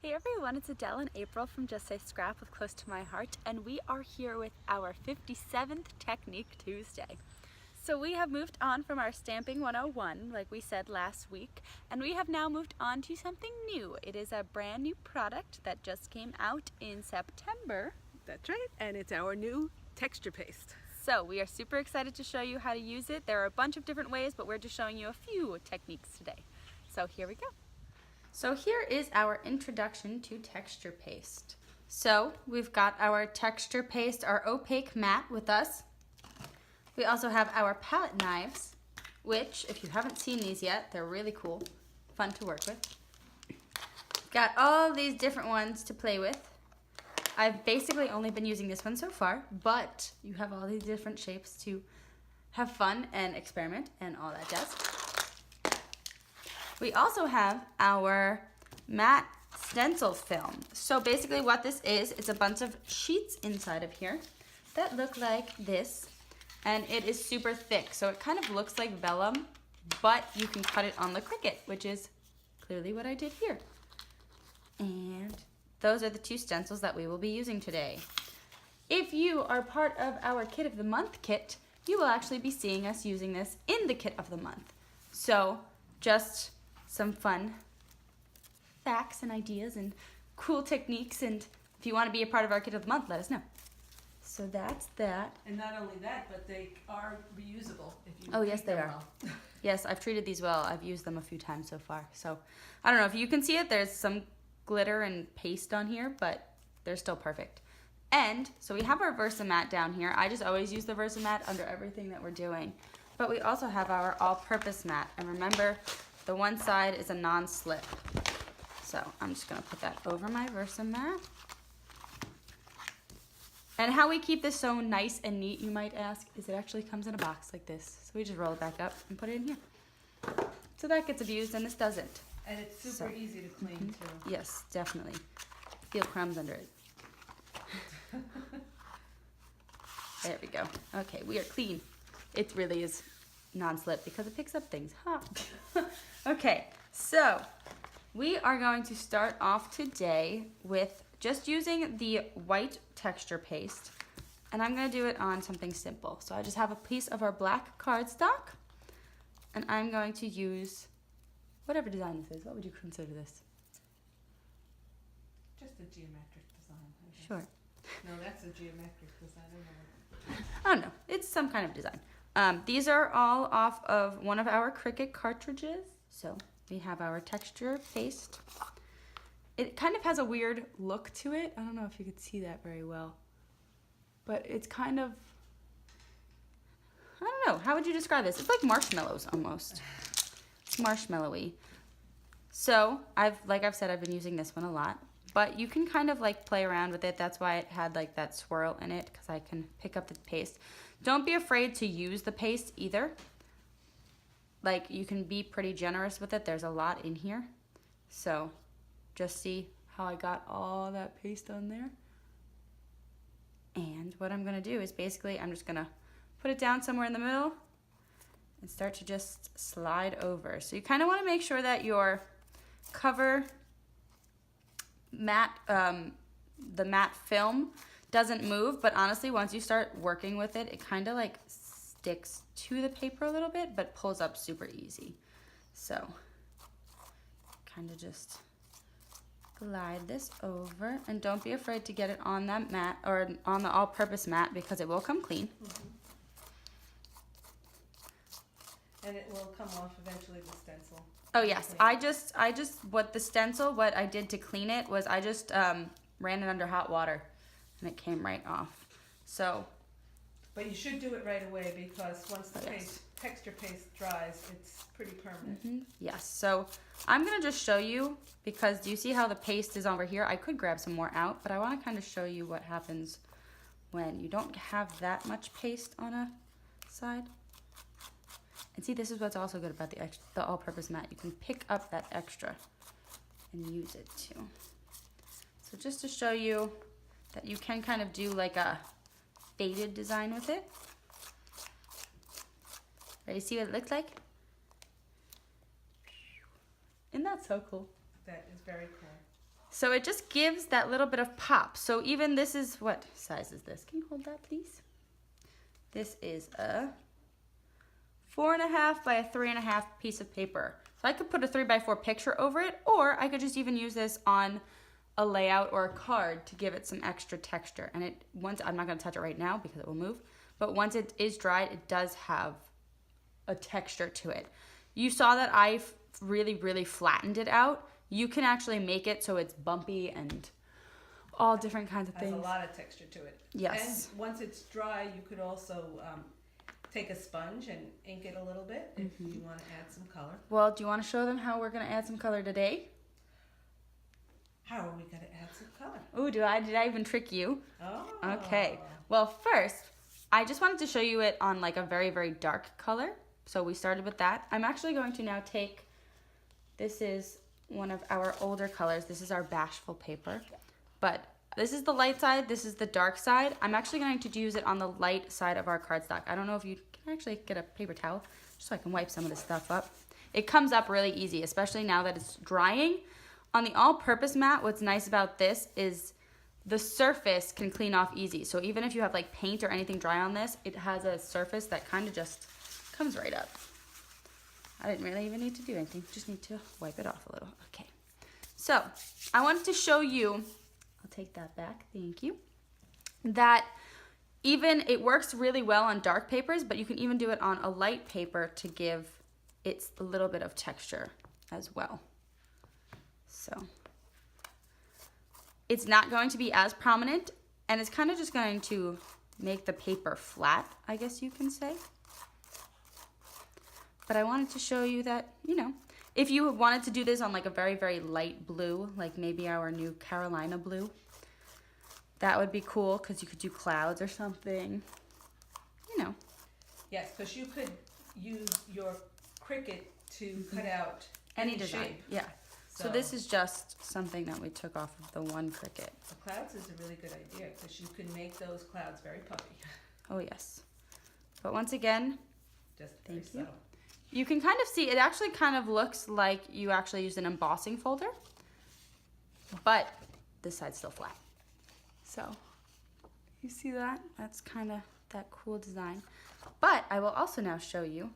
Hey everyone, it's Adele and April from Just Say Scrap with Close to My Heart, and we are here with our 57th Technique Tuesday. So we have moved on from our Stamping 101, like we said last week, and we have now moved on to something new. It is a brand new product that just came out in September. That's right, and it's our new texture paste. So we are super excited to show you how to use it. There are a bunch of different ways, but we're just showing you a few techniques today. So here we go. So here is our introduction to texture paste. So we've got our texture paste, our opaque mat with us. We also have our palette knives, which if you haven't seen these yet, they're really cool, fun to work with. Got all these different ones to play with. I've basically only been using this one so far, but you have all these different shapes to have fun and experiment and all that jazz. We also have our matte stencil film. So basically what this is, it's a bunch of sheets inside of here that look like this, and it is super thick. So it kind of looks like vellum, but you can cut it on the Cricut, which is clearly what I did here. And those are the two stencils that we will be using today. If you are part of our Kit of the Month kit, you will actually be seeing us using this in the Kit of the Month. So just some fun facts and ideas and cool techniques, and if you want to be a part of our Kit of the Month, let us know. So that's that. And not only that, but they are reusable if you Oh yes, they are. Well. Yes, I've treated these well. I've used them a few times so far. So I don't know if you can see it. There's some glitter and paste on here, but they're still perfect. And so we have our Versamat down here. I just always use the Versamat under everything that we're doing. But we also have our all-purpose mat. And remember, the one side is a non-slip. So I'm just gonna put that over my Versamat. And how we keep this so nice and neat, you might ask, is it actually comes in a box like this. So we just roll it back up and put it in here. So that gets abused and this doesn't. And it's super easy to clean too. Yes, definitely. Feel crumbs under it. There we go. Okay, we are clean. It really is non-slip because it picks up things. Huh? Okay, so we are going to start off today with just using the white texture paste, and I'm going to do it on something simple. So I just have a piece of our black cardstock, and I'm going to use whatever design this is. What would you consider this? Just a geometric design. Sure. No, that's a geometric design. I don't know. It's some kind of design. These are all off of one of our Cricut cartridges. So we have our texture paste. It kind of has a weird look to it. I don't know if you could see that very well. But it's kind of, I don't know. How would you describe this? It's like marshmallows almost. It's marshmallowy. So like I've said, I've been using this one a lot. But you can kind of like play around with it. That's why it had like that swirl in it, because I can pick up the paste. Don't be afraid to use the paste either. Like, you can be pretty generous with it. There's a lot in here. So just see how I got all that paste on there. And what I'm gonna do is basically I'm just gonna put it down somewhere in the middle and start to just slide over. So you kind of want to make sure that your cover matte, the matte film doesn't move, but honestly once you start working with it, it kind of like sticks to the paper a little bit but pulls up super easy. So kind of just glide this over, and don't be afraid to get it on that mat or on the all-purpose mat because it will come clean. And it will come off eventually, the stencil. Oh yes, I just what I did to clean it was I just ran it under hot water and it came right off. So, but you should do it right away, because once the texture paste dries, it's pretty permanent. Yes, so I'm gonna just show you, because do you see how the paste is over here? I could grab some more out, but I want to kind of show you what happens when you don't have that much paste on a side. And see, this is what's also good about the all-purpose mat. You can pick up that extra and use it too. So just to show you that you can kind of do like a faded design with it. Ready to see what it looks like? Isn't that so cool? That is very cool. So it just gives that little bit of pop. So even this is, what size is this? Can you hold that, please? This is a 4.5 by a 3.5 piece of paper. So I could put a 3x4 picture over it, or I could just even use this on a layout or a card to give it some extra texture. And I'm not gonna touch it right now because it will move, but once it is dried, it does have a texture to it. You saw that I really, really flattened it out. You can actually make it so it's bumpy and all different kinds of things. Has a lot of texture to it. Yes. And once it's dry, you could also take a sponge and ink it a little bit if you want to add some color. Well, do you want to show them how we're going to add some color today? How are we going to add some color? Ooh, did I even trick you? Oh. Okay. Well, first, I just wanted to show you it on like a very, very dark color. So we started with that. I'm actually going to now take, this is one of our older colors. This is our Bashful paper. But this is the light side, this is the dark side. I'm actually going to use it on the light side of our cardstock. I don't know if you can actually get a paper towel just so I can wipe some of this stuff up. It comes up really easy, especially now that it's drying. On the all-purpose mat, what's nice about this is the surface can clean off easy. So even if you have like paint or anything dry on this, it has a surface that kind of just comes right up. I didn't really even need to do anything, just need to wipe it off a little. Okay, so I wanted to show you, I'll take that back, thank you, that even it works really well on dark papers, but you can even do it on a light paper to give it a little bit of texture as well. So it's not going to be as prominent, and it's kind of just going to make the paper flat, I guess you can say. But I wanted to show you that, you know, if you wanted to do this on like a very, very light blue, like maybe our new Carolina blue, that would be cool because you could do clouds or something, you know. Yes, because you could use your Cricut to cut out any design. shape. Yeah. So this is just something that we took off of the one Cricut. The clouds is a really good idea because you can make those clouds very puffy. Oh yes. But once again, Just very subtle. You can kind of see, it actually kind of looks like you actually used an embossing folder, but this side's still flat. So, you see that? That's kind of that cool design. But I will also now show you,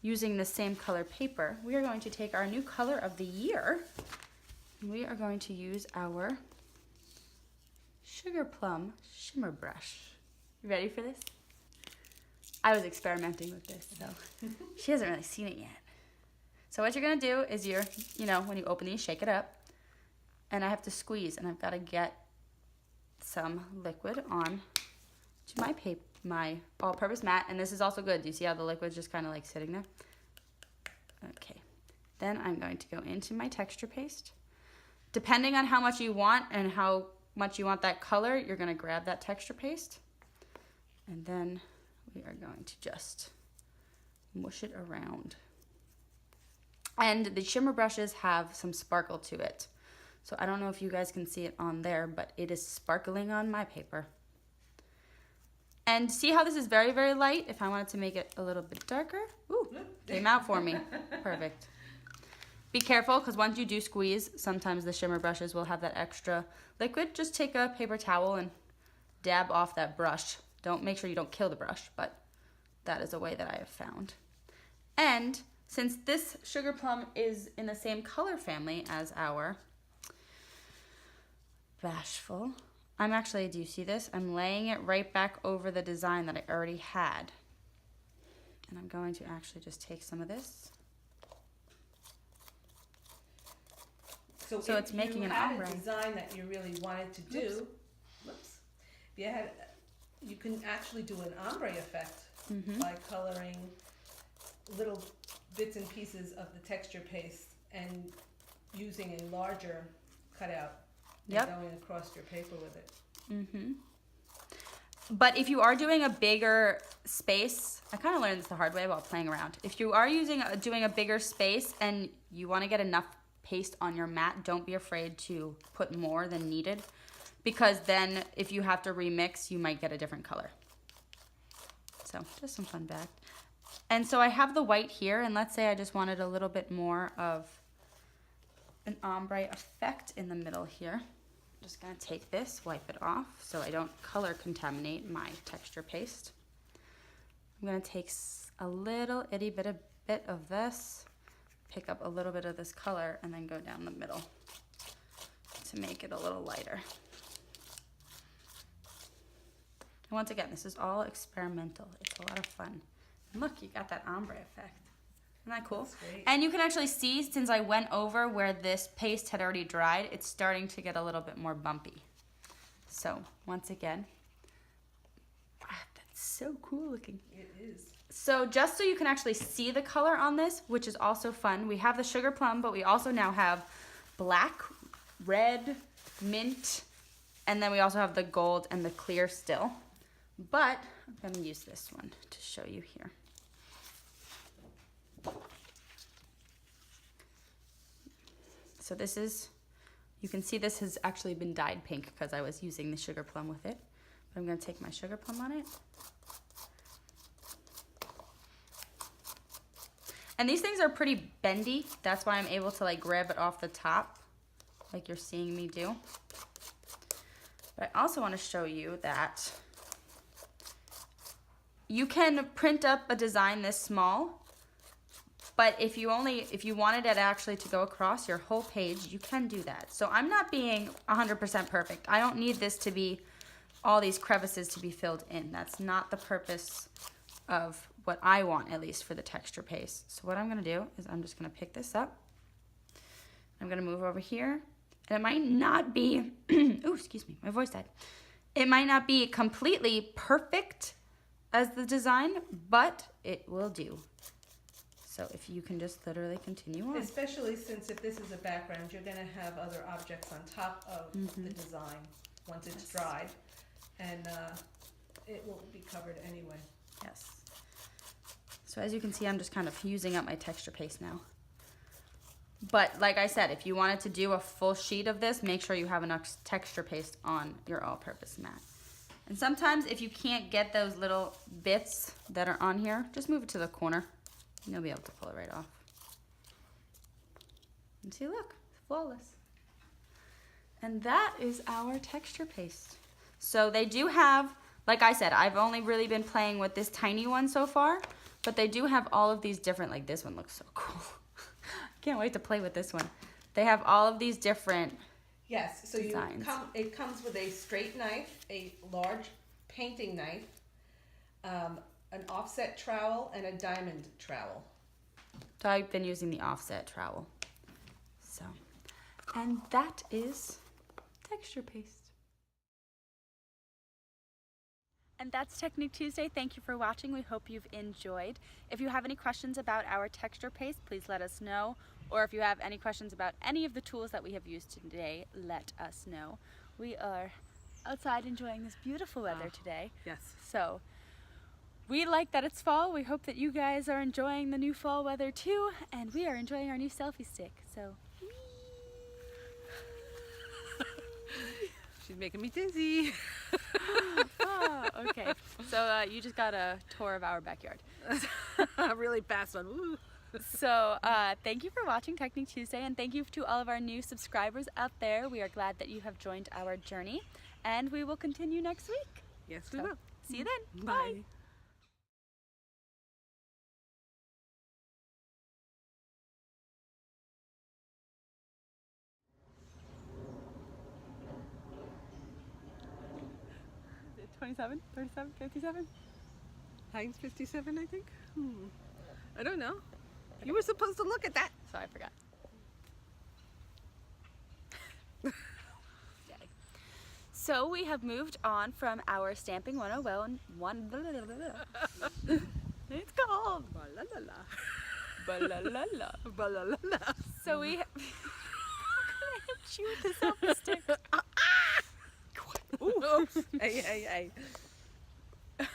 using the same color paper, we are going to take our new color of the year, and we are going to use our Sugarplum Shimmer brush. You ready for this? I was experimenting with this, so she hasn't really seen it yet. So what you're gonna do is you know, when you open these, shake it up, and I have to squeeze, and I've got to get some liquid on to my all-purpose mat, and this is also good. Do you see how the liquid's just kind of like sitting there? Okay, then I'm going to go into my texture paste. Depending on how much you want and how much you want that color, you're gonna grab that texture paste, and then we are going to just mush it around. And the shimmer brushes have some sparkle to it. So I don't know if you guys can see it on there, but it is sparkling on my paper. And see how this is very, very light? If I wanted to make it a little bit darker, ooh, came out for me. Perfect. Be careful, because once you do squeeze, sometimes the shimmer brushes will have that extra liquid. Just take a paper towel and dab off that brush. Make sure you don't kill the brush, but that is a way that I have found. And since this Sugarplum is in the same color family as our Bashful, I'm actually, do you see this? I'm laying it right back over the design that I already had. And I'm going to actually just take some of this. So it's making an ombre. If you had a design that you really wanted to do, you can actually do an ombre effect by coloring little bits and pieces of the texture paste and using a larger cutout and going across your paper with it. But if you are doing a bigger space, I kind of learned this the hard way while playing around. If you are doing a bigger space and you want to get enough paste on your mat, don't be afraid to put more than needed, because then if you have to remix, you might get a different color. So just some fun fact. And so I have the white here, and let's say I just wanted a little bit more of an ombre effect in the middle here. I'm just gonna take this, wipe it off so I don't color contaminate my texture paste. I'm gonna take a little itty bit of this, pick up a little bit of this color, and then go down the middle to make it a little lighter. And once again, this is all experimental. It's a lot of fun. And look, you got that ombre effect. Isn't that cool? That's great. And you can actually see, since I went over where this paste had already dried, it's starting to get a little bit more bumpy. So, once again, that's so cool looking. It is. So just so you can actually see the color on this, which is also fun, we have the Sugarplum, but we also now have black, red, mint, and then we also have the gold and the clear still. But I'm gonna use this one to show you here. So this is, you can see this has actually been dyed pink because I was using the Sugarplum with it. But I'm gonna take my Sugarplum on it. And these things are pretty bendy. That's why I'm able to like grab it off the top, like you're seeing me do. But I also want to show you that you can print up a design this small, but if you wanted it actually to go across your whole page, you can do that. So I'm not being 100% perfect. I don't need this to be all these crevices to be filled in. That's not the purpose of what I want, at least for the texture paste. So what I'm gonna do is I'm just gonna pick this up. I'm gonna move over here, and it might not be, ooh, excuse me, my voice died. It might not be completely perfect as the design, but it will do. So if you can just literally continue on. Especially since if this is a background, you're gonna have other objects on top of the design once it's dried, and it will be covered anyway. Yes. So as you can see, I'm just kind of using up my texture paste now. But like I said, if you wanted to do a full sheet of this, make sure you have enough texture paste on your all-purpose mat. And sometimes if you can't get those little bits that are on here, just move it to the corner and you'll be able to pull it right off. And see, look, it's flawless. And that is our texture paste. So they do have, like I said, I've only really been playing with this tiny one so far, but they do have all of these different, like this one looks so cool. Can't wait to play with this one. They have all of these different Yes, so designs. It comes with a straight knife, a large painting knife, an offset trowel, and a diamond trowel. So I've been using the offset trowel. So, and that is texture paste. And that's Technique Tuesday. Thank you for watching. We hope you've enjoyed. If you have any questions about our texture paste, please let us know. Or if you have any questions about any of the tools that we have used today, let us know. We are outside enjoying this beautiful weather today. Yes. So we like that it's fall. We hope that you guys are enjoying the new fall weather too. And we are enjoying our new selfie stick. So She's making me dizzy. okay, so you just got a tour of our backyard. Really fast one. Woo. So thank you for watching Technique Tuesday, and thank you to all of our new subscribers out there. We are glad that you have joined our journey, and we will continue next week. Yes, we will. See you then. Bye. Bye. Is it 27, 37, 57? Heinz 57, I think. I don't know. You were supposed to look at that. So I forgot. Yay. So we have moved on from our Stamping 101. It's called Ba-la-la-la. Ba-la-la-la. Ba-la-la-la. So we I'm gonna hit you with the selfie stick. Ooh. Hey, hey, hey.